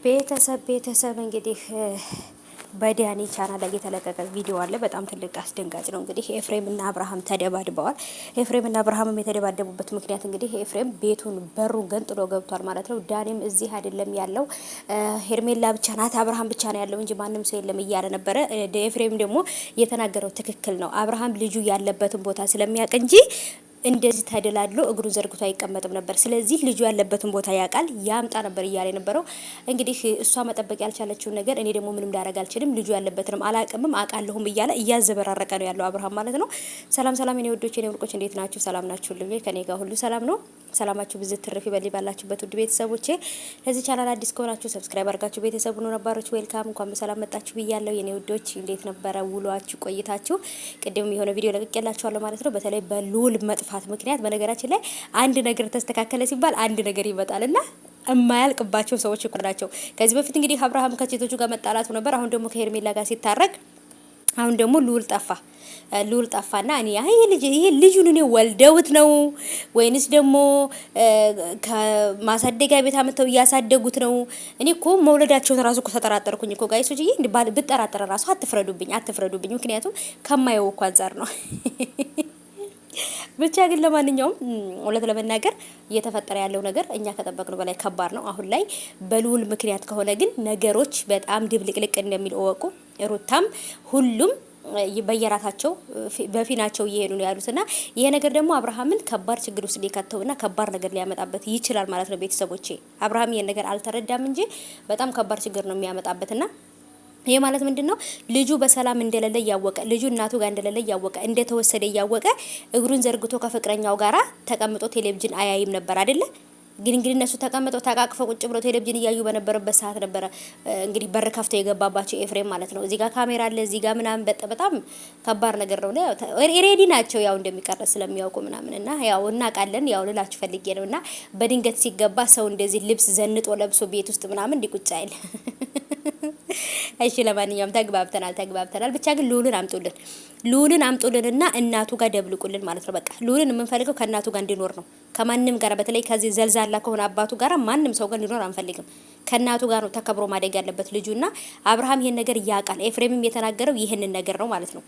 ቤተሰብ እንግዲህ በዳኒ ቻናል ላይ የተለቀቀ ቪዲዮ አለ። በጣም ትልቅ አስደንጋጭ ነው። እንግዲህ ኤፍሬም እና አብርሃም ተደባድበዋል። ኤፍሬም እና አብርሃም የተደባደቡበት ምክንያት እንግዲህ ኤፍሬም ቤቱን በሩን ገንጥሎ ገብቷል ማለት ነው። ዳኒም እዚህ አይደለም ያለው ሄርሜላ ብቻ ናት፣ አብርሃም ብቻ ነው ያለው እንጂ ማንም ሰው የለም እያለ ነበረ። ኤፍሬም ደግሞ የተናገረው ትክክል ነው። አብርሃም ልጁ ያለበትን ቦታ ስለሚያውቅ እንጂ እንደዚህ ተደላድሎ እግሩን ዘርግቶ አይቀመጥም ነበር። ስለዚህ ልጁ ያለበትን ቦታ ያውቃል፣ ያምጣ ነበር እያለ የነበረው። እንግዲህ እሷ መጠበቅ ያልቻለችውን ነገር እኔ ደግሞ ምንም ላደርግ አልችልም፣ ልጁ ያለበትንም አላቅምም አውቃለሁም እያለ እያዘበራረቀ ነው ያለው አብርሃም ማለት ነው። ሰላም የኔ ወዶች የኔ ወርቆች፣ እንዴት ናችሁ? ሰላም ናችሁልኝ? ከኔ ጋር ሁሉ ሰላም ነው። ሰላማችሁ ብዝት ትርፍ ይበል ባላችሁበት ውድ ቤተሰቦቼ። ለዚህ ቻናል አዲስ ከሆናችሁ ሰብስክራይብ አድርጋችሁ ቤተሰቡ ነው፣ ነባሮች ዌልካም፣ እንኳን በሰላም መጣችሁ ብያለሁ የኔ ወዶች። እንዴት ነበረ ውሏችሁ ቆይታችሁ? ቅድም የሆነ ቪዲዮ ለቅቄላችኋለሁ ማለት ነው። በተለይ በልዑል መጥፋት ምክንያት በነገራችን ላይ አንድ ነገር ተስተካከለ ሲባል አንድ ነገር ይመጣልና የማያልቅባቸው ሰዎች እኮ ናቸው። ከዚህ በፊት እንግዲህ አብርሃም ከሴቶቹ ጋር መጣላቱ ነበር። አሁን ደግሞ ከሄርሜላ ጋር ሲታረቅ አሁን ደግሞ ልዑል ጠፋና እኔ ይሄ ልጁን እኔ ወልደውት ነው ወይንስ ደግሞ ከማሳደጊያ ቤት አመተው እያሳደጉት ነው? እኔ እኮ መውለዳቸውን ራሱ እኮ ተጠራጠርኩኝ እኮ ጋይሶች። ይሄ ብጠራጠረ ራሱ አትፍረዱብኝ። ምክንያቱም ከማየው እኮ አንፃር ነው። ብቻ ግን ለማንኛውም እውነት ለመናገር እየተፈጠረ ያለው ነገር እኛ ከጠበቅነው በላይ ከባድ ነው። አሁን ላይ በልዑል ምክንያት ከሆነ ግን ነገሮች በጣም ድብልቅልቅ እንደሚል እወቁ። ሩታም ሁሉም በየራሳቸው በፊናቸው እየሄዱ ነው ያሉትና ይሄ ነገር ደግሞ አብርሃምን ከባድ ችግር ውስጥ ሊከተውና ከባድ ነገር ሊያመጣበት ይችላል ማለት ነው። ቤተሰቦቼ አብርሃም ይሄን ነገር አልተረዳም እንጂ በጣም ከባድ ችግር ነው የሚያመጣበትና ይሄ ማለት ምንድነው? ልጁ በሰላም እንደሌለ እያወቀ ልጁ እናቱ ጋር እንደሌለ እያወቀ እንደተወሰደ እያወቀ እግሩን ዘርግቶ ከፍቅረኛው ጋራ ተቀምጦ ቴሌቪዥን አያይም ነበር አይደለ? ግን እነሱ ተቀምጠው ተቃቅፈው ቁጭ ብለው ቴሌቪዥን እያዩ በነበረበት ሰዓት ነበረ እንግዲህ በር ከፍቶ የገባባቸው ኤፍሬም ማለት ነው። እዚህ ጋር ካሜራ አለ፣ እዚህ ጋር ምናምን በጣም ከባድ ነገር ነው። ሬዲ ናቸው ያው እንደሚቀርጽ ስለሚያውቁ ምናምን እና ያው እናውቃለን። ያው ልላችሁ ፈልጌ ነውና በድንገት ሲገባ ሰው እንደዚህ ልብስ ዘንጦ ለብሶ ቤት ውስጥ ምናምን እንዲቁጭ አይል። እሺ ለማንኛውም ተግባብተናል። ብቻ ግን ልዑልን አምጡልንና እናቱ ጋር ደብልቁልን ማለት ነው። በቃ ልዑልን የምንፈልገው ከእናቱ ጋር እንዲኖር ነው። ከማንም ጋር በተለይ ከዚህ ዘልዛላ ከሆነ አባቱ ጋር ማንም ሰው ጋር እንዲኖር አንፈልግም። ከእናቱ ጋር ነው ተከብሮ ማደግ ያለበት ልጁና አብርሃም ይሄን ነገር ያውቃል። ኤፍሬምም የተናገረው ይሄንን ነገር ነው ማለት ነው።